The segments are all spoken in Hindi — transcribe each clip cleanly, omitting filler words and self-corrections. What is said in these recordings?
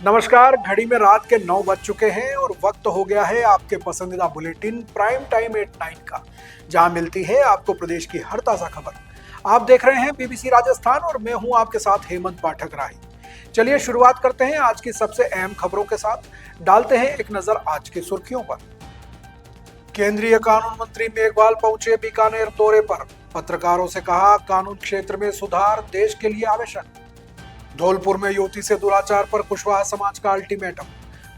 नमस्कार। घड़ी में रात के 9 बज चुके हैं और वक्त हो गया है आपके पसंदीदा बुलेटिन प्राइम टाइम एट 9 का, जहां मिलती है आपको प्रदेश की हर ताजा खबर। आप देख रहे हैं बीबीसी राजस्थान और मैं हूं आपके साथ हेमंत पाठक राही। चलिए शुरुआत करते हैं आज की सबसे अहम खबरों के साथ। डालते हैं एक नजर आज की सुर्खियों पर। केंद्रीय कानून मंत्री मेघवाल पहुंचे बीकानेर दौरे पर। पत्रकारों से कहा, कानून क्षेत्र में सुधार देश के लिए आवश्यक। धौलपुर में युवती से दुराचार पर कुशवाहा समाज का अल्टीमेटम।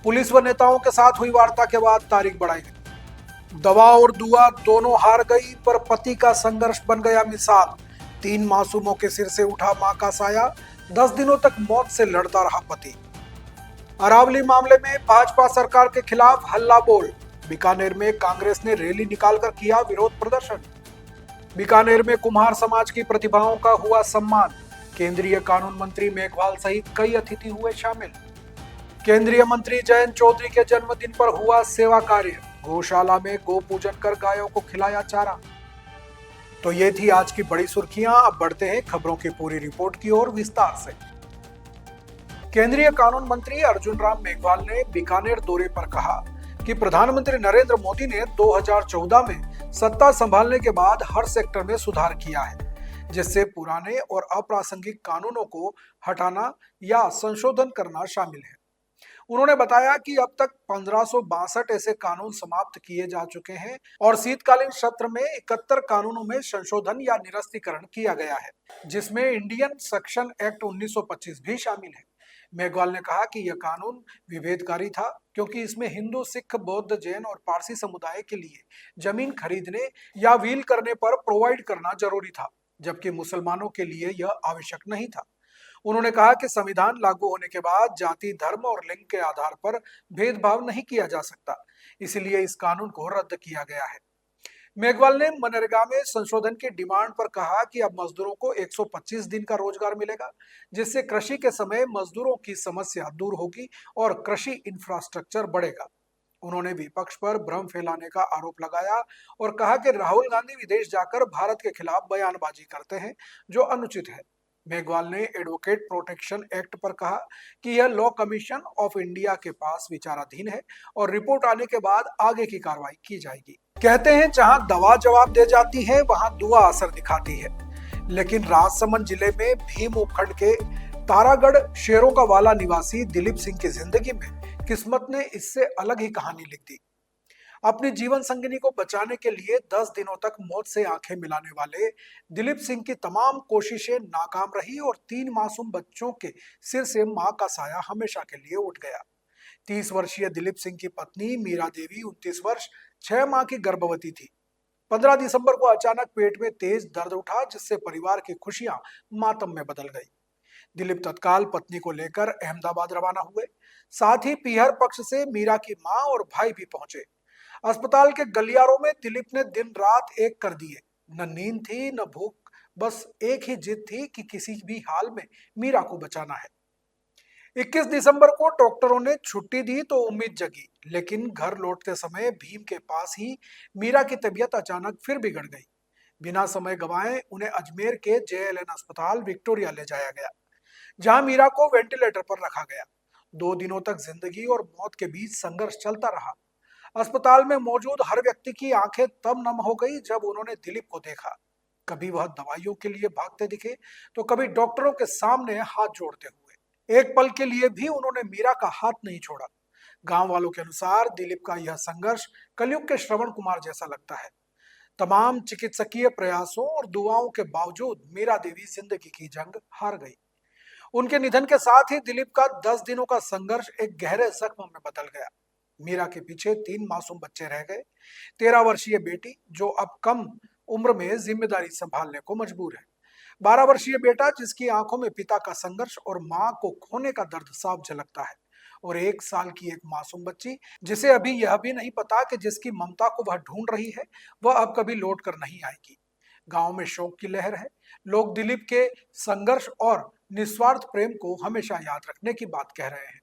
पुलिस व नेताओं के साथ हुई वार्ता के बाद तारीख बढ़ाई गई। दवा और दुआ दोनों हार गई, पर पति का संघर्ष बन गया मिसाल। 3 मासूमों के सिर से उठा मां का साया। 10 दिनों तक मौत से लड़ता रहा पति। अरावली मामले में भाजपा सरकार के खिलाफ हल्ला बोल। बीकानेर में कांग्रेस ने रैली निकालकर किया विरोध प्रदर्शन। बीकानेर में कुम्हार समाज की प्रतिभाओं का हुआ सम्मान। केंद्रीय कानून मंत्री मेघवाल सहित कई अतिथि हुए शामिल। केंद्रीय मंत्री जयंत चौधरी के जन्मदिन पर हुआ सेवा कार्य। गौशाला में गौ पूजन कर गायों को खिलाया चारा। तो ये थी आज की बड़ी सुर्खियां। अब बढ़ते हैं खबरों की पूरी रिपोर्ट की ओर विस्तार से। केंद्रीय कानून मंत्री अर्जुन राम मेघवाल ने बीकानेर दौरे पर कहा कि प्रधानमंत्री नरेंद्र मोदी ने 2014 में सत्ता संभालने के बाद हर सेक्टर में सुधार किया है, जिससे पुराने और अप्रासंगिक कानूनों को हटाना या संशोधन करना शामिल है। उन्होंने बताया कि अब तक 1562 ऐसे कानून समाप्त किए जा चुके हैं और शीतकालीन सत्र में 71 कानूनों में संशोधन या निरस्तीकरण किया गया है, जिसमें इंडियन सेक्शन एक्ट 1925 भी शामिल है। मेघवाल ने कहा कि यह कानून विभेदकारी था, क्योंकि इसमें हिंदू, सिख, बौद्ध, जैन और पारसी समुदाय के लिए जमीन खरीदने या व्हील करने पर प्रोवाइड करना जरूरी था, जबकि मुसलमानों के लिए यह आवश्यक नहीं था। उन्होंने कहा कि संविधान लागू होने के बाद जाति, धर्म और लिंग के आधार पर भेदभाव नहीं किया जा सकता, इसलिए इस कानून को रद्द किया गया है। मेघवाल ने मनरेगा में संशोधन की डिमांड पर कहा कि अब मजदूरों को 125 दिन का रोजगार मिलेगा, जिससे कृषि के समय मजदूरों की समस्या दूर होगी और कृषि इंफ्रास्ट्रक्चर बढ़ेगा। उन्होंने विपक्ष पर भ्रम फैलाने का आरोप लगाया और कहा कि राहुल गांधी विदेश जाकर भारत के खिलाफ बयानबाजी करते हैं, जो अनुचित है। मेघवाल ने एडवोकेट प्रोटेक्शन एक्ट पर कहा कि यह लॉ कमीशन ऑफ इंडिया के पास विचाराधीन है और रिपोर्ट आने के बाद आगे की कार्रवाई की जाएगी। कहते हैं, जहां दवा जवाब दे जाती है वहां दुआ असर दिखाती है। लेकिन राजसमंद जिले में भीम उपखंड के तारागढ़ शेरों का वाला निवासी दिलीप सिंह की जिंदगी में किस्मत ने इससे अलग ही कहानी लिख दी। अपनी जीवन संगिनी को बचाने के लिए 10 दिनों तक मौत से आंखें मिलाने वाले दिलीप सिंह की तमाम कोशिशें नाकाम रही और 3 मासूम बच्चों के सिर से मां का साया हमेशा के लिए उठ गया। 30 वर्षीय दिलीप सिंह की पत्नी मीरा देवी 29 वर्ष 6 माह की गर्भवती थी। 15 दिसंबर को अचानक पेट में तेज दर्द उठा, जिससे परिवार की खुशियां मातम में बदल गई। दिलीप तत्काल पत्नी को लेकर अहमदाबाद रवाना हुए। साथ ही पीहर पक्ष से मीरा की मां और भाई भी पहुंचे। अस्पताल के गलियारों में दिलीप ने दिन रात एक कर दिए। न नींद थी न भूख, बस एक ही जिद थी कि किसी भी हाल में मीरा को बचाना है। 21 दिसंबर को डॉक्टरों ने छुट्टी दी तो उम्मीद जगी, लेकिन घर लौटते समय भीम के पास ही मीरा की तबीयत अचानक फिर बिगड़ गई। बिना समय गंवाए उन्हें अजमेर के JLN अस्पताल विक्टोरिया ले जाया गया, जहां मीरा को वेंटिलेटर पर रखा गया। 2 दिनों तक जिंदगी और मौत के बीच संघर्ष चलता रहा। अस्पताल में मौजूद हर व्यक्ति की आंखें तब नम हो गई जब उन्होंने दिलीप को देखा। कभी वह दवाइयों के लिए भागते दिखे तो कभी डॉक्टरों के सामने हाथ जोड़ते हुए। एक पल के लिए भी उन्होंने मीरा का हाथ नहीं छोड़ा। गांव वालों के अनुसार दिलीप का यह संघर्ष कलयुग के श्रवण कुमार जैसा लगता है। तमाम चिकित्सकीय प्रयासों और दुआओं के बावजूद मीरा देवी जिंदगी की जंग हार गई। उनके निधन के साथ ही दिलीप का 10 दिनों का संघर्ष एक गहरे जख्म में बदल गया। मीरा के पीछे 3 मासूम बच्चे रह गए। 13 वर्षीय बेटी, जो अब कम उम्र में जिम्मेदारी संभालने को मजबूर है। 12 वर्षीय बेटा, जिसकी आंखों में पिता का संघर्ष और मां को खोने का दर्द साफ झलकता है। और 1 साल की एक मासूम बच्ची, जिसे अभी यह भी नहीं पता कि जिसकी ममता को वह ढूंढ रही है, वह अब कभी लौट कर नहीं आएगी। गांव में शोक की लहर है। लोग दिलीप के संघर्ष और निस्वार्थ प्रेम को हमेशा याद रखने की बात कह रहे हैं।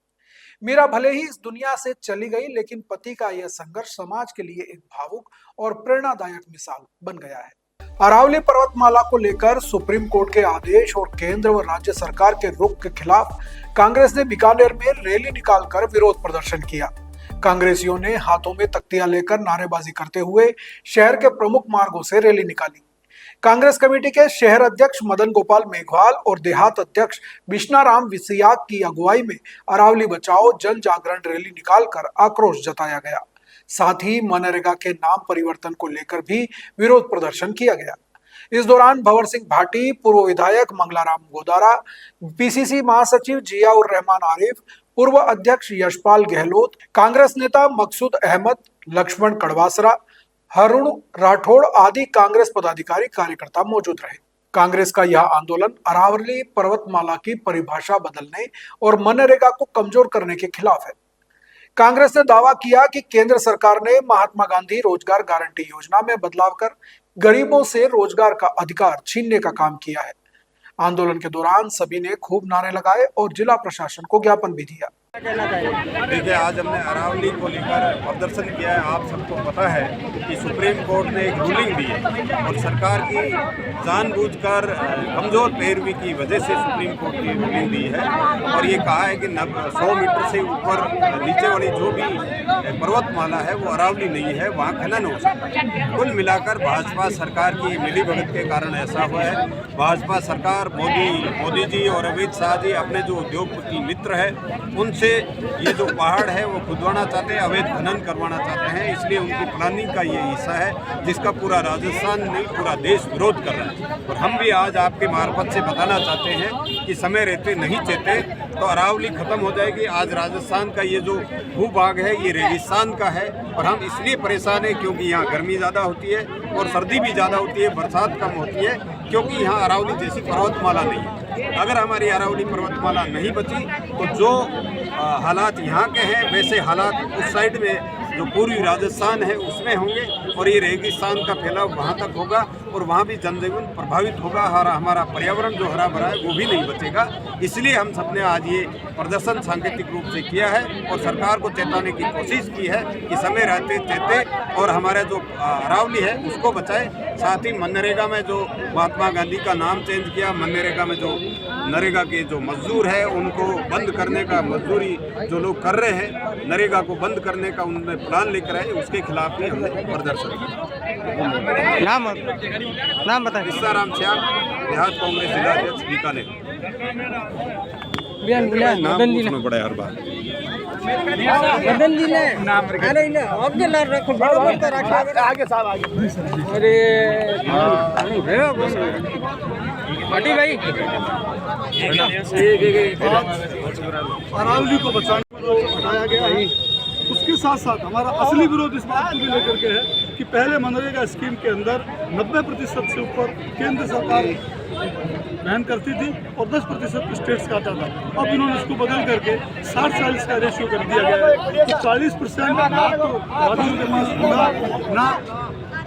मीरा भले ही इस दुनिया से चली गई, लेकिन पति का यह संघर्ष समाज के लिए एक भावुक और प्रेरणादायक मिसाल बन गया है। अरावली पर्वतमाला को लेकर सुप्रीम कोर्ट के आदेश और केंद्र व राज्य सरकार के रुख के खिलाफ कांग्रेस ने बीकानेर में रैली निकालकर विरोध प्रदर्शन किया। कांग्रेसियों ने हाथों में तख्तियां लेकर नारेबाजी करते हुए शहर के प्रमुख मार्गों से रैली निकाली। कांग्रेस कमेटी के शहर अध्यक्ष मदन गोपाल मेघवाल और देहात अध्यक्ष बिश्नाराम विसियाक की अगुवाई में अरावली बचाओ जन जागरण रैली निकालकर आक्रोश जताया गया। साथ ही मनरेगा के नाम परिवर्तन को लेकर भी विरोध प्रदर्शन किया गया। इस दौरान भंवर सिंह भाटी, पूर्व विधायक मंगलाराम गोदारा, पीसीसी महासचिव जियाउर रहमान आरिफ, पूर्व अध्यक्ष यशपाल गहलोत, कांग्रेस नेता मकसूद अहमद, लक्ष्मण कड़वासरा, हरुण राठौड़ आदि कांग्रेस पदाधिकारी कार्यकर्ता मौजूद रहे। कांग्रेस का यह आंदोलन अरावली पर्वतमाला की परिभाषा बदलने और मनरेगा को कमजोर करने के खिलाफ है। कांग्रेस ने दावा किया कि केंद्र सरकार ने महात्मा गांधी रोजगार गारंटी योजना में बदलाव कर गरीबों से रोजगार का अधिकार छीनने का काम किया है। आंदोलन के दौरान सभी ने खूब नारे लगाए और जिला प्रशासन को ज्ञापन भी दिया। देखिए, आज हमने अरावली को लेकर प्रदर्शन किया है। आप सबको पता है कि सुप्रीम कोर्ट ने एक रूलिंग दी है और सरकार की जानबूझकर कमज़ोर पैरवी की वजह से सुप्रीम कोर्ट की रूलिंग दी है और ये कहा है कि 100 मीटर से ऊपर नीचे वाली जो भी पर्वतमाला है वो अरावली नहीं है, वहाँ खनन हो सकता है। कुल मिलाकर भाजपा सरकार की मिलीभगत के कारण ऐसा हुआ है। भाजपा सरकार मोदी जी और अमित शाह जी अपने जो उद्योगपति मित्र है उनसे ये जो पहाड़ है वो खुदवाना चाहते हैं, अवैध खनन करवाना चाहते हैं। इसलिए उनकी प्लानिंग का ये हिस्सा है जिसका पूरा राजस्थान नहीं पूरा देश विरोध कर रहा है। और हम भी आज आपके मार्फत से बताना चाहते हैं कि समय रहते नहीं चेते तो अरावली खत्म हो जाएगी। आज राजस्थान का ये जो भूभाग है ये रेगिस्तान का है और हम इसलिए परेशान हैं क्योंकि यहाँ गर्मी ज़्यादा होती है और सर्दी भी ज़्यादा होती है, बरसात कम होती है, क्योंकि यहाँ अरावली जैसी पर्वतमाला नहीं है। अगर हमारी अरावली पर्वतमाला नहीं बची तो जो हालात यहाँ के हैं वैसे हालात उस साइड में जो पूर्वी राजस्थान है उसमें होंगे और ये रेगिस्तान का फैलाव वहाँ तक होगा और वहाँ भी जनजीवन प्रभावित होगा और हमारा पर्यावरण जो हरा भरा है वो भी नहीं बचेगा। इसलिए हम सबने आज ये प्रदर्शन सांकेतिक रूप से किया है और सरकार को चेताने की कोशिश की है कि समय रहते चेते और हमारा जो अरावली है उसको बचाए। साथ ही मनरेगा में जो महात्मा गांधी का नाम चेंज किया, मनरेगा में जो नरेगा के जो मजदूर है उनको बंद करने का मजदूरी जो लोग कर रहे हैं, नरेगा को बंद करने का उन्होंने प्लान लेकर आए, उसके खिलाफ भी हमने प्रदर्शन किया। नाम बताएं। बिश्नाराम श्याम, देहात कांग्रेस जिला अध्यक्ष बीकानेर। नाम पूछना पड़ा हर बार। बदल दिले नाम अरे ना आगे ला रखो बराबर तो रखो आगे साहब आगे। अरे पार्टी भाई अरावली को बचाने को हटाया गया है। उसके साथ साथ हमारा असली विरोध इस बात को भी लेकर के है कि पहले मनरेगा स्कीम के अंदर 90% से ऊपर केंद्र सरकार वहन करती थी और 10% स्टेट्स का आता था। अब इन्होंने इसको बदल करके 60-40 का रेशियो कर दिया गया है। तो 40% ना तो राज्यों के पास होगा ना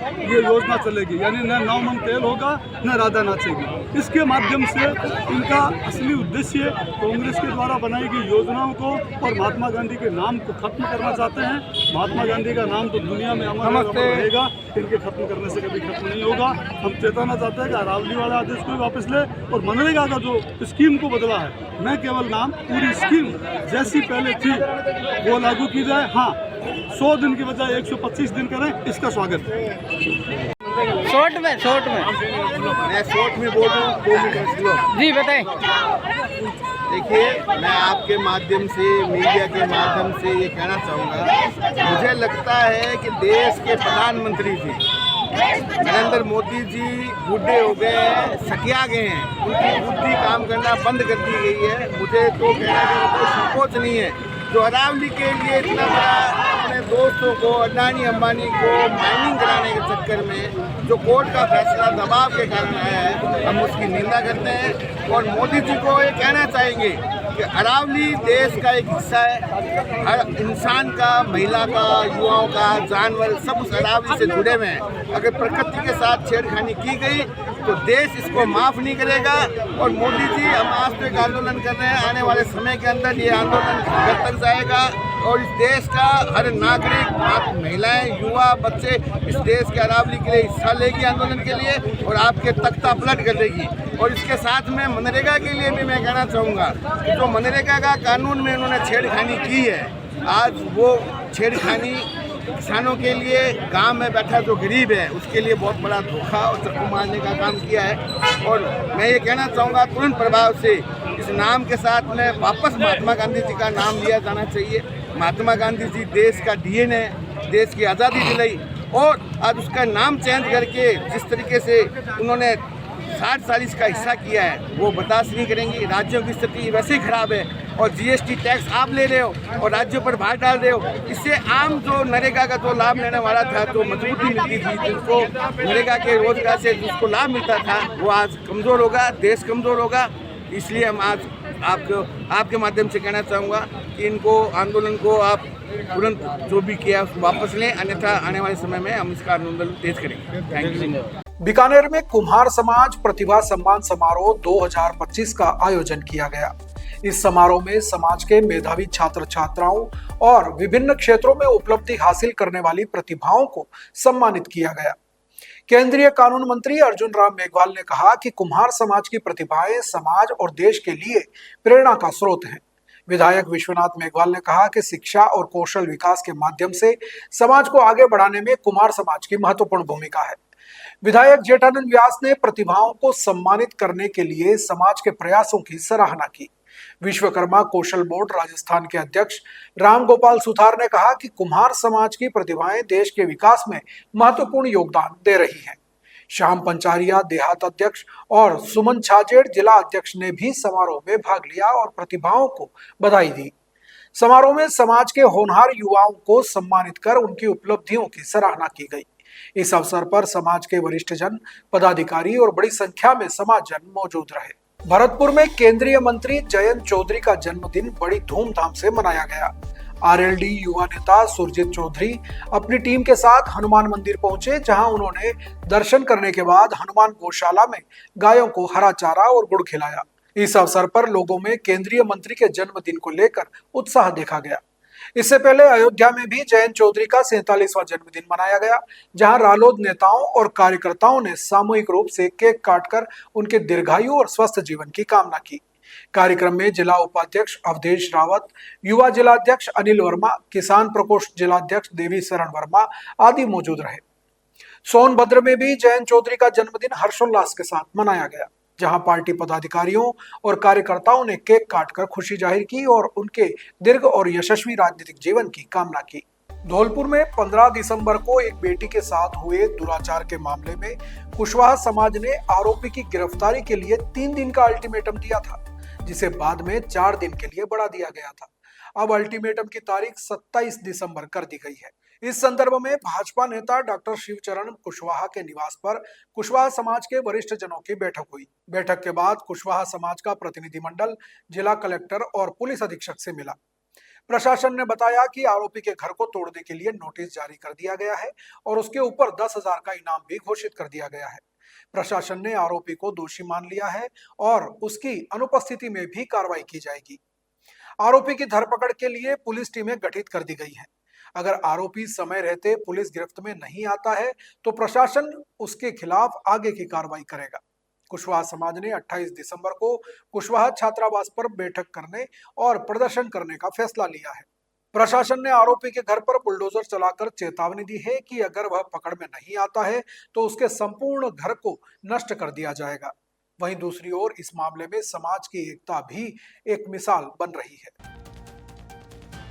ये योजना चलेगी, यानी न नौमन तेल होगा न राधा नाचेगी। इसके माध्यम से इनका असली उद्देश्य कांग्रेस के द्वारा बनाई गई योजनाओं को और महात्मा गांधी के नाम को खत्म करना चाहते हैं। महात्मा गांधी का नाम तो दुनिया में अमर रहेगा, इनके खत्म करने से कभी खत्म नहीं होगा। हम चेताना चाहते हैं कि अरावली वाले आदेश को वापस ले और मनरेगा का जो स्कीम को बदला है न केवल नाम, पूरी स्कीम जैसी पहले थी वो लागू की जाए। हाँ, 100 दिन की बजाय 125 दिन करें, इसका स्वागत है। शॉर्ट में मैं शॉर्ट में बोल रहा हूँ, 2 मिनट जी बताएं। देखिए, मैं आपके माध्यम से, मीडिया के माध्यम से ये कहना चाहूँगा, मुझे लगता है कि देश के प्रधानमंत्री जी नरेंद्र मोदी जी बूढ़े हो गए हैं, सकिया गए हैं, उनकी बुद्धि काम करना बंद कर दी गई है। मुझे तो कहना कि कोई संकोच नहीं है जो अरावली के लिए इतना बड़ा अपने दोस्तों को, अडानी अंबानी को माइनिंग कराने के चक्कर में जो कोर्ट का फैसला दबाव के कारण आया है, हम उसकी निंदा करते हैं। और मोदी जी को ये कहना चाहेंगे कि अरावली देश का एक हिस्सा है। हर इंसान का, महिला का, युवाओं का, जानवर सब उस अरावली से जुड़े हुए हैं। अगर प्रकृति के साथ छेड़खानी की गई तो देश इसको माफ़ नहीं करेगा। और मोदी जी, हम आज तो एक आंदोलन कर रहे हैं, आने वाले समय के अंदर ये आंदोलन घर तक जाएगा और इस देश का हर नागरिक, महिलाएं, युवा, बच्चे इस देश के अरावली के लिए हिस्सा लेगी आंदोलन के लिए और आपके तख्ता पलट कर देगी। और इसके साथ में मनरेगा के लिए भी मैं कहना चाहूँगा कि जो मनरेगा का कानून में उन्होंने छेड़खानी की है, आज वो छेड़खानी किसानों के लिए, गांव में बैठा जो गरीब है उसके लिए बहुत बड़ा धोखा और चक्कू मारने का काम किया है। और मैं ये कहना चाहूँगा तुरंत प्रभाव से इस नाम के साथ में वापस महात्मा गांधी जी का नाम लिया जाना चाहिए। महात्मा गांधी जी देश का DNA, देश की आज़ादी दिलाई, और आज उसका नाम चेंज करके जिस तरीके से उन्होंने 60-40 का हिस्सा किया है वो बर्दाश्त नहीं करेंगे। राज्यों की स्थिति वैसे ही खराब है और GST टैक्स आप ले रहे हो और राज्यों पर भार डाल रहे हो। इससे आम जो नरेगा का जो लाभ लेने वाला था, जो मजबूती मिलती थी, जिसको नरेगा के रोजगार से जिसको लाभ मिलता था, वो आज कमज़ोर होगा, देश कमज़ोर होगा। इसलिए हम आज आपके माध्यम से कहना चाहूँगा कि इनको आंदोलन को आप तुरंत जो भी किया वापस लें, अन्यथा आने वाले समय में हम इसका आंदोलन तेज करेंगे। Thank you. बीकानेर में कुम्हार समाज प्रतिभा सम्मान समारोह 2025 का आयोजन किया गया। इस समारोह में समाज के मेधावी छात्र छात्राओं और विभिन्न क्षेत्रों में उपलब्धि हासिल करने वाली प्रतिभाओं को सम्मानित किया गया। केंद्रीय कानून मंत्री अर्जुन राम मेघवाल ने कहा कि कुम्हार समाज की प्रतिभाएं समाज और देश के लिए प्रेरणा का स्रोत हैं। विधायक विश्वनाथ मेघवाल ने कहा कि शिक्षा और कौशल विकास के माध्यम से समाज को आगे बढ़ाने में कुम्हार समाज की महत्वपूर्ण भूमिका है। विधायक जेठानंद व्यास ने प्रतिभाओं को सम्मानित करने के लिए समाज के प्रयासों की सराहना की। विश्वकर्मा कौशल बोर्ड राजस्थान के अध्यक्ष राम गोपाल सुथार ने कहा कि कुम्हार समाज की प्रतिभाएं देश के विकास में महत्वपूर्ण योगदान दे रही हैं। श्याम पंचारिया देहात अध्यक्ष और सुमन छाजेड़ जिला अध्यक्ष ने भी समारोह में भाग लिया और प्रतिभाओं को बधाई दी। समारोह में समाज के होनहार युवाओं को सम्मानित कर उनकी उपलब्धियों की सराहना की गई। इस अवसर पर समाज के वरिष्ठ जन, पदाधिकारी और बड़ी संख्या में समाजजन मौजूद रहे। भरतपुर में केंद्रीय मंत्री जयंत चौधरी का जन्मदिन बड़ी धूमधाम से मनाया गया। RLD युवा नेता सुरजीत चौधरी अपनी टीम के साथ हनुमान मंदिर पहुंचे, जहां उन्होंने दर्शन करने के बाद हनुमान गौशाला में गायों को हरा चारा और गुड़ खिलाया। इस अवसर पर लोगों में केंद्रीय मंत्री के जन्मदिन को लेकर उत्साह देखा गया। इससे पहले अयोध्या में भी जयंत चौधरी का 47वां जन्मदिन मनाया गया, जहां रालोद नेताओं और कार्यकर्ताओं ने सामूहिक रूप से केक काटकर उनके दीर्घायु और स्वस्थ जीवन की कामना की। कार्यक्रम में जिला उपाध्यक्ष अवधेश रावत, युवा जिलाध्यक्ष अनिल वर्मा, किसान प्रकोष्ठ जिलाध्यक्ष देवी शरण वर्मा आदि मौजूद रहे। सोनभद्र में भी जयंत चौधरी का जन्मदिन हर्षोल्लास के साथ मनाया गया, जहां पार्टी पदाधिकारियों और कार्यकर्ताओं ने केक काटकर खुशी जाहिर की और उनके दीर्घ और यशस्वी राजनीतिक जीवन की कामना की। धौलपुर में 15 दिसंबर को एक बेटी के साथ हुए दुराचार के मामले में कुशवाहा समाज ने आरोपी की गिरफ्तारी के लिए 3 दिन का अल्टीमेटम दिया था, जिसे बाद में 4 दिन के लिए बढ़ा दिया गया था। अब अल्टीमेटम की तारीख 27 दिसंबर कर दी गई है। इस संदर्भ में भाजपा नेता डॉक्टर शिवचरण कुशवाहा के निवास पर कुशवाहा समाज के वरिष्ठ जनों की बैठक हुई। बैठक के बाद कुशवाहा समाज का प्रतिनिधिमंडल जिला कलेक्टर और पुलिस अधीक्षक से मिला। प्रशासन ने बताया कि आरोपी के घर को तोड़ने के लिए नोटिस जारी कर दिया गया है और उसके ऊपर 10,000 का इनाम भी घोषित कर दिया गया है। प्रशासन ने आरोपी को दोषी मान लिया है और उसकी अनुपस्थिति में भी कार्रवाई की जाएगी। आरोपी की धरपकड़ के लिए पुलिस टीमें गठित कर दी गई हैं। अगर आरोपी समय रहते पुलिस गिरफ्त में नहीं आता है तो प्रशासन उसके खिलाफ आगे की कार्रवाई करेगा। कुशवाहा समाज ने 28 दिसंबर को कुशवाहा छात्रावास पर बैठक करने और प्रदर्शन करने का फैसला लिया है। प्रशासन ने आरोपी के घर पर बुलडोजर चलाकर चेतावनी दी है कि अगर वह पकड़ में नहीं आता है तो उसके संपूर्ण घर को नष्ट कर दिया जाएगा। वहीं दूसरी ओर इस मामले में समाज की एकता भी एक मिसाल बन रही है।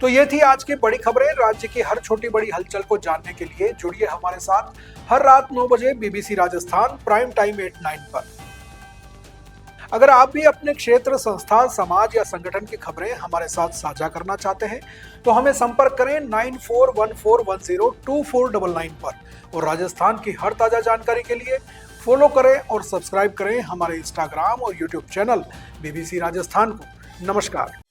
तो ये थी आज की बड़ी खबरें। राज्य की हर छोटी बड़ी हलचल को जानने के लिए जुड़िए हमारे साथ हर रात 9 बजे BBC राजस्थान प्राइम टाइम 8-9 पर। अगर आप भी अपने क्षेत्र, संस्था, समाज या संगठन की खबरें हमारे साथ साझा करना चाहते हैं तो हमें संपर्क करें 9414102499 पर और राजस्थान की हर ताजा जानकारी के लिए फॉलो करें और सब्सक्राइब करें हमारे इंस्टाग्राम और यूट्यूब चैनल BBC राजस्थान को। नमस्कार।